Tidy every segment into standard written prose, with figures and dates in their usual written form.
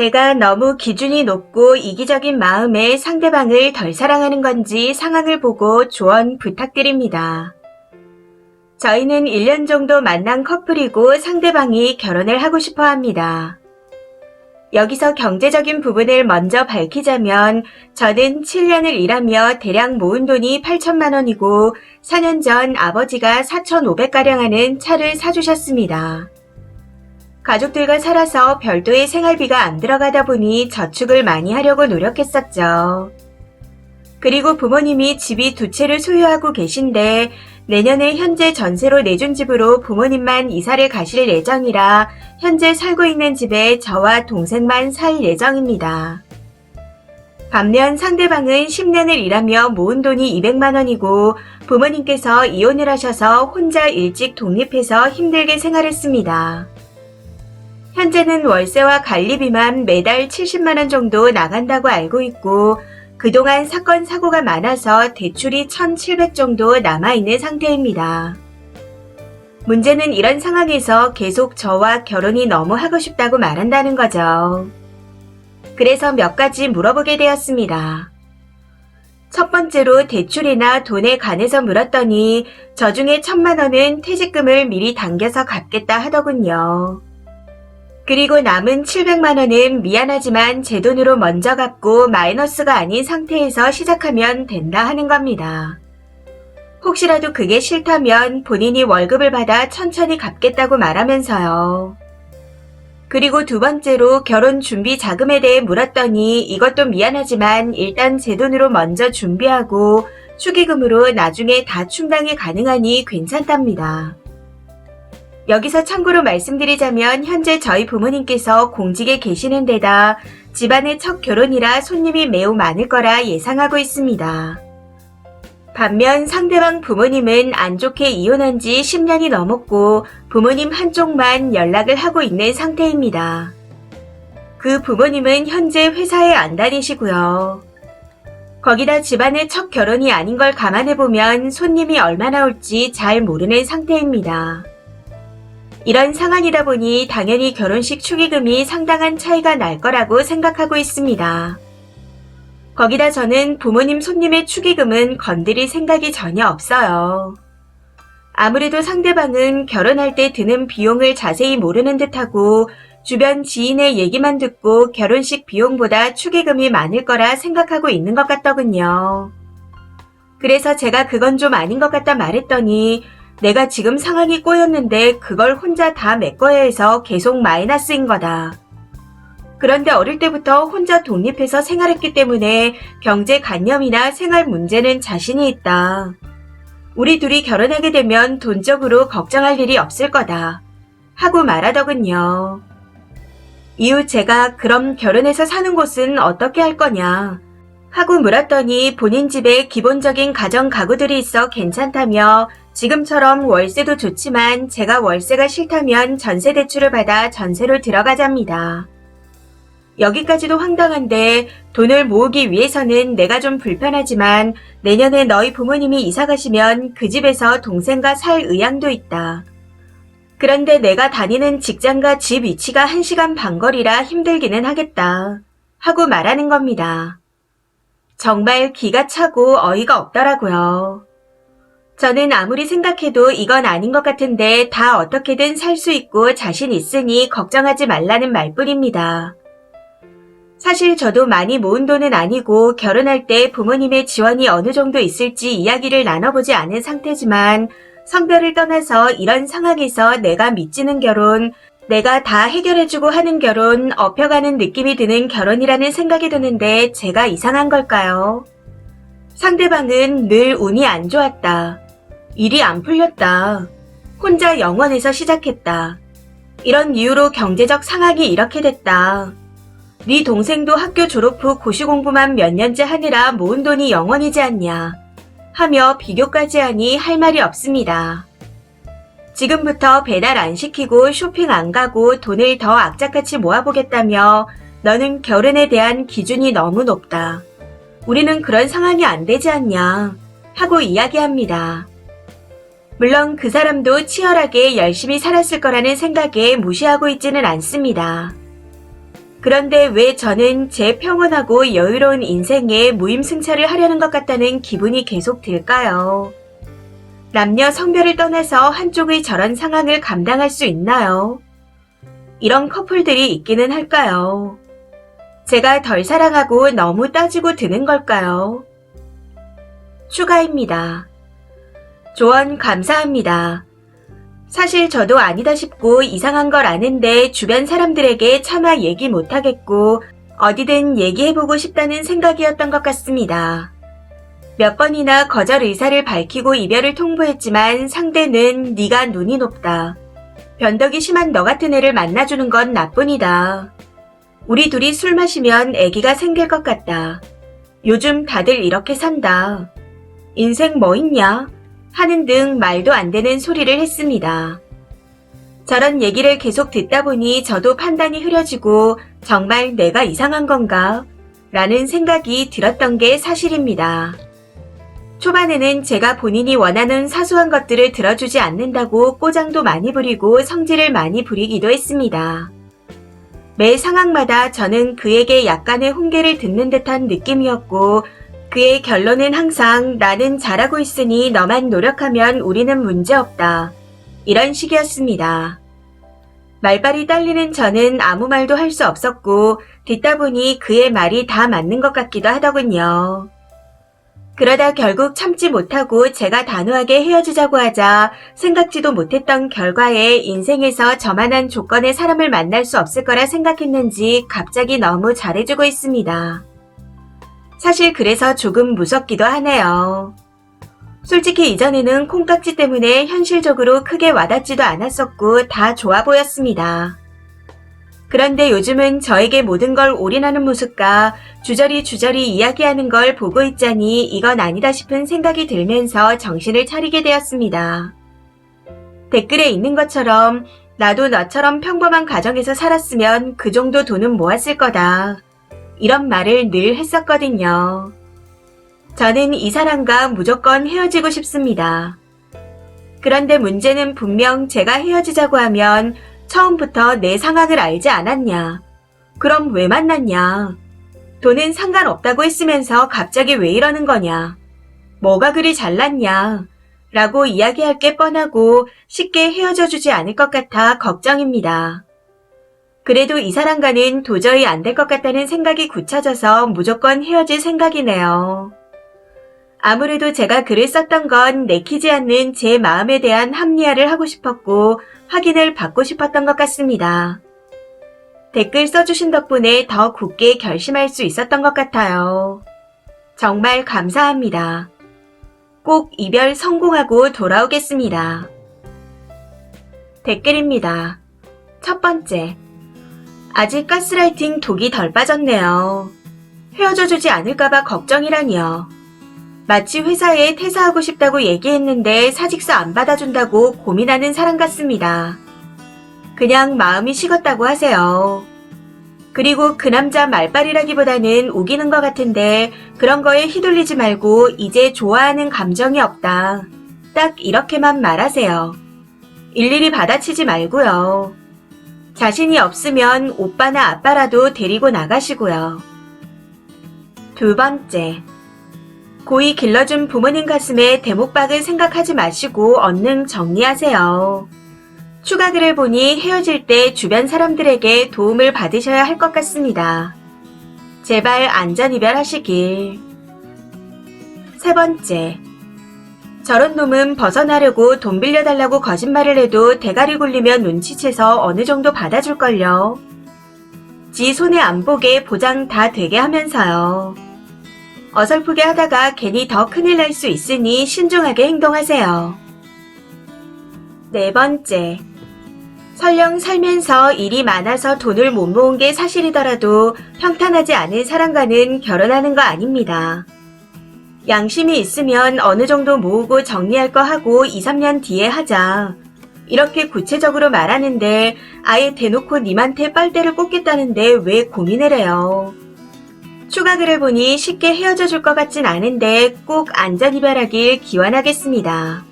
제가 너무 기준이 높고 이기적인 마음에 상대방을 덜 사랑하는 건지 상황을 보고 조언 부탁드립니다. 저희는 1년 정도 만난 커플이고 상대방이 결혼을 하고 싶어 합니다. 여기서 경제적인 부분을 먼저 밝히자면 저는 7년을 일하며 대략 모은 돈이 8천만 원이고 4년 전 아버지가 4,500가량 하는 차를 사주셨습니다. 가족들과 살아서 별도의 생활비가 안 들어가다 보니 저축을 많이 하려고 노력했었죠. 그리고 부모님이 집이 2채를 소유하고 계신데 내년에 현재 전세로 내준 집으로 부모님만 이사를 가실 예정이라 현재 살고 있는 집에 저와 동생만 살 예정입니다. 반면 상대방은 10년을 일하며 모은 돈이 200만 원이고 부모님께서 이혼을 하셔서 혼자 일찍 독립해서 힘들게 생활했습니다. 현재는 월세와 관리비만 매달 70만 원 정도 나간다고 알고 있고 그동안 사건 사고가 많아서 대출이 1,700 정도 남아있는 상태입니다. 문제는 이런 상황에서 계속 저와 결혼이 너무 하고 싶다고 말한다는 거죠. 그래서 몇 가지 물어보게 되었습니다. 첫 번째로 대출이나 돈에 관해서 물었더니 저 중에 1,000만 원은 퇴직금을 미리 당겨서 갚겠다 하더군요. 그리고 남은 700만 원은 미안하지만 제 돈으로 먼저 갚고 마이너스가 아닌 상태에서 시작하면 된다 하는 겁니다. 혹시라도 그게 싫다면 본인이 월급을 받아 천천히 갚겠다고 말하면서요. 그리고 두 번째로 결혼 준비 자금에 대해 물었더니 이것도 미안하지만 일단 제 돈으로 먼저 준비하고 축의금으로 나중에 다 충당이 가능하니 괜찮답니다. 여기서 참고로 말씀드리자면 현재 저희 부모님께서 공직에 계시는 데다 집안의 첫 결혼이라 손님이 매우 많을 거라 예상하고 있습니다. 반면 상대방 부모님은 안 좋게 이혼한 지 10년이 넘었고 부모님 한쪽만 연락을 하고 있는 상태입니다. 그 부모님은 현재 회사에 안 다니시고요. 거기다 집안의 첫 결혼이 아닌 걸 감안해보면 손님이 얼마나 올지 잘 모르는 상태입니다. 이런 상황이다 보니 당연히 결혼식 축의금이 상당한 차이가 날 거라고 생각하고 있습니다. 거기다 저는 부모님 손님의 축의금은 건드릴 생각이 전혀 없어요. 아무래도 상대방은 결혼할 때 드는 비용을 자세히 모르는 듯하고 주변 지인의 얘기만 듣고 결혼식 비용보다 축의금이 많을 거라 생각하고 있는 것 같더군요. 그래서 제가 그건 좀 아닌 것 같다 말했더니 내가 지금 상황이 꼬였는데 그걸 혼자 다 메꿔야 해서 계속 마이너스인 거다. 그런데 어릴 때부터 혼자 독립해서 생활했기 때문에 경제관념이나 생활 문제는 자신이 있다. 우리 둘이 결혼하게 되면 돈적으로 걱정할 일이 없을 거다. 하고 말하더군요. 이후 제가 그럼 결혼해서 사는 곳은 어떻게 할 거냐? 하고 물었더니 본인 집에 기본적인 가정 가구들이 있어 괜찮다며 지금처럼 월세도 좋지만 제가 월세가 싫다면 전세 대출을 받아 전세로 들어가자입니다. 여기까지도 황당한데 돈을 모으기 위해서는 내가 좀 불편하지만 내년에 너희 부모님이 이사 가시면 그 집에서 동생과 살 의향도 있다. 그런데 내가 다니는 직장과 집 위치가 1시간 반 거리라 힘들기는 하겠다. 하고 말하는 겁니다. 정말 기가 차고 어이가 없더라고요. 저는 아무리 생각해도 이건 아닌 것 같은데 다 어떻게든 살 수 있고 자신 있으니 걱정하지 말라는 말뿐입니다. 사실 저도 많이 모은 돈은 아니고 결혼할 때 부모님의 지원이 어느 정도 있을지 이야기를 나눠보지 않은 상태지만 성별을 떠나서 이런 상황에서 내가 미치는 결혼, 내가 다 해결해주고 하는 결혼, 업혀가는 느낌이 드는 결혼이라는 생각이 드는데 제가 이상한 걸까요? 상대방은 늘 운이 안 좋았다. 일이 안 풀렸다. 혼자 영원에서 시작했다. 이런 이유로 경제적 상황이 이렇게 됐다. 네 동생도 학교 졸업 후 고시 공부만 몇 년째 하느라 모은 돈이 영원이지 않냐. 하며 비교까지 하니 할 말이 없습니다. 지금부터 배달 안 시키고 쇼핑 안 가고 돈을 더 악착같이 모아보겠다며 너는 결혼에 대한 기준이 너무 높다. 우리는 그런 상황이 안 되지 않냐. 하고 이야기합니다. 물론 그 사람도 치열하게 열심히 살았을 거라는 생각에 무시하고 있지는 않습니다. 그런데 왜 저는 제 평온하고 여유로운 인생에 무임승차를 하려는 것 같다는 기분이 계속 들까요? 남녀 성별을 떠나서 한쪽의 저런 상황을 감당할 수 있나요? 이런 커플들이 있기는 할까요? 제가 덜 사랑하고 너무 따지고 드는 걸까요? 추가입니다. 조언 감사합니다. 사실 저도 아니다 싶고 이상한 걸 아는데 주변 사람들에게 차마 얘기 못하겠고 어디든 얘기해보고 싶다는 생각이었던 것 같습니다. 몇 번이나 거절 의사를 밝히고 이별을 통보했지만 상대는 네가 눈이 높다. 변덕이 심한 너 같은 애를 만나주는 건 나뿐이다. 우리 둘이 술 마시면 아기가 생길 것 같다. 요즘 다들 이렇게 산다. 인생 뭐 있냐? 하는 등 말도 안 되는 소리를 했습니다. 저런 얘기를 계속 듣다 보니 저도 판단이 흐려지고 정말 내가 이상한 건가? 라는 생각이 들었던 게 사실입니다. 초반에는 제가 본인이 원하는 사소한 것들을 들어주지 않는다고 꼬장도 많이 부리고 성질을 많이 부리기도 했습니다. 매 상황마다 저는 그에게 약간의 훈계를 듣는 듯한 느낌이었고 그의 결론은 항상 나는 잘하고 있으니 너만 노력하면 우리는 문제없다. 이런 식이었습니다. 말발이 딸리는 저는 아무 말도 할 수 없었고 듣다 보니 그의 말이 다 맞는 것 같기도 하더군요. 그러다 결국 참지 못하고 제가 단호하게 헤어지자고 하자 생각지도 못했던 결과에 인생에서 저만한 조건의 사람을 만날 수 없을 거라 생각했는지 갑자기 너무 잘해주고 있습니다. 사실 그래서 조금 무섭기도 하네요. 솔직히 이전에는 콩깍지 때문에 현실적으로 크게 와닿지도 않았었고 다 좋아 보였습니다. 그런데 요즘은 저에게 모든 걸 올인하는 모습과 주저리 이야기하는 걸 보고 있자니 이건 아니다 싶은 생각이 들면서 정신을 차리게 되었습니다. 댓글에 있는 것처럼 나도 너처럼 평범한 가정에서 살았으면 그 정도 돈은 모았을 거다. 이런 말을 늘 했었거든요. 저는 이 사람과 무조건 헤어지고 싶습니다. 그런데 문제는 분명 제가 헤어지자고 하면 처음부터 내 상황을 알지 않았냐. 그럼 왜 만났냐. 돈은 상관없다고 했으면서 갑자기 왜 이러는 거냐. 뭐가 그리 잘났냐. 라고 이야기할 게 뻔하고 쉽게 헤어져 주지 않을 것 같아 걱정입니다. 그래도 이 사람과는 도저히 안 될 것 같다는 생각이 굳혀져서 무조건 헤어질 생각이네요. 아무래도 제가 글을 썼던 건 내키지 않는 제 마음에 대한 합리화를 하고 싶었고 확인을 받고 싶었던 것 같습니다. 댓글 써주신 덕분에 더 굳게 결심할 수 있었던 것 같아요. 정말 감사합니다. 꼭 이별 성공하고 돌아오겠습니다. 댓글입니다. 첫 번째. 아직 가스라이팅 독이 덜 빠졌네요. 헤어져주지 않을까봐 걱정이라니요. 마치 회사에 퇴사하고 싶다고 얘기했는데 사직서 안 받아준다고 고민하는 사람 같습니다. 그냥 마음이 식었다고 하세요. 그리고 그 남자 말빨이라기보다는 우기는 것 같은데 그런 거에 휘둘리지 말고 이제 좋아하는 감정이 없다. 딱 이렇게만 말하세요. 일일이 받아치지 말고요. 자신이 없으면 오빠나 아빠라도 데리고 나가시고요. 두 번째. 고이 길러준 부모님 가슴에 대목박을 생각하지 마시고 얼른 정리하세요. 추가 글을 보니 헤어질 때 주변 사람들에게 도움을 받으셔야 할 것 같습니다. 제발 안전이별하시길. 세 번째. 저런 놈은 벗어나려고 돈 빌려달라고 거짓말을 해도 대가리 굴리면 눈치채서 어느 정도 받아줄걸요. 지 손에 안 보게 보장 다 되게 하면서요. 어설프게 하다가 괜히 더 큰일 날 수 있으니 신중하게 행동하세요. 네 번째. 설령 살면서 일이 많아서 돈을 못 모은 게 사실이더라도 평탄하지 않은 사람과는 결혼하는 거 아닙니다. 양심이 있으면 어느 정도 모으고 정리할 거 하고 2, 3년 뒤에 하자. 이렇게 구체적으로 말하는데 아예 대놓고 님한테 빨대를 꽂겠다는데 왜 고민을 해요. 추가 글을 보니 쉽게 헤어져 줄 것 같진 않은데 꼭 안전이별하길 기원하겠습니다.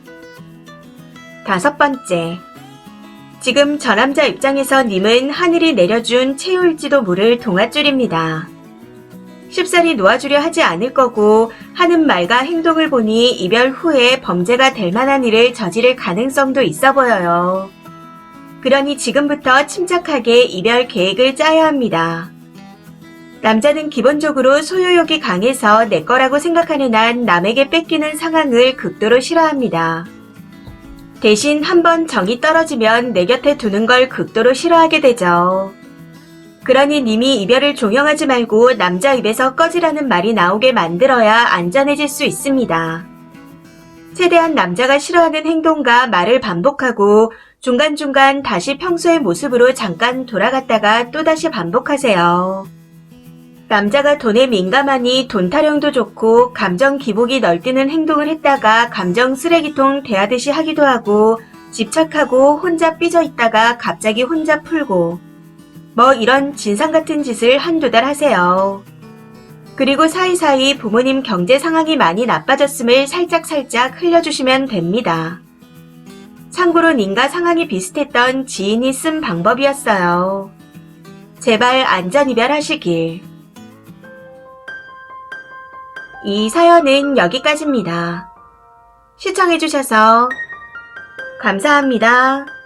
다섯 번째. 지금 저 남자 입장에서 님은 하늘이 내려준 채울지도 모를 동아줄입니다. 쉽사리 놓아주려 하지 않을 거고 하는 말과 행동을 보니 이별 후에 범죄가 될 만한 일을 저지를 가능성도 있어 보여요. 그러니 지금부터 침착하게 이별 계획을 짜야 합니다. 남자는 기본적으로 소유욕이 강해서 내 거라고 생각하는 한 남에게 뺏기는 상황을 극도로 싫어합니다. 대신 한번 정이 떨어지면 내 곁에 두는 걸 극도로 싫어하게 되죠. 그러니 님이 이별을 종용하지 말고 남자 입에서 꺼지라는 말이 나오게 만들어야 안전해질 수 있습니다. 최대한 남자가 싫어하는 행동과 말을 반복하고 중간중간 다시 평소의 모습으로 잠깐 돌아갔다가 또다시 반복하세요. 남자가 돈에 민감하니 돈 타령도 좋고 감정 기복이 널뛰는 행동을 했다가 감정 쓰레기통 대하듯이 하기도 하고 집착하고 혼자 삐져 있다가 갑자기 혼자 풀고 뭐 이런 진상 같은 짓을 한두 달 하세요. 그리고 사이사이 부모님 경제 상황이 많이 나빠졌음을 살짝살짝 흘려주시면 됩니다. 참고로 님과 상황이 비슷했던 지인이 쓴 방법이었어요. 제발 안전이별하시길. 이 사연은 여기까지입니다. 시청해주셔서 감사합니다.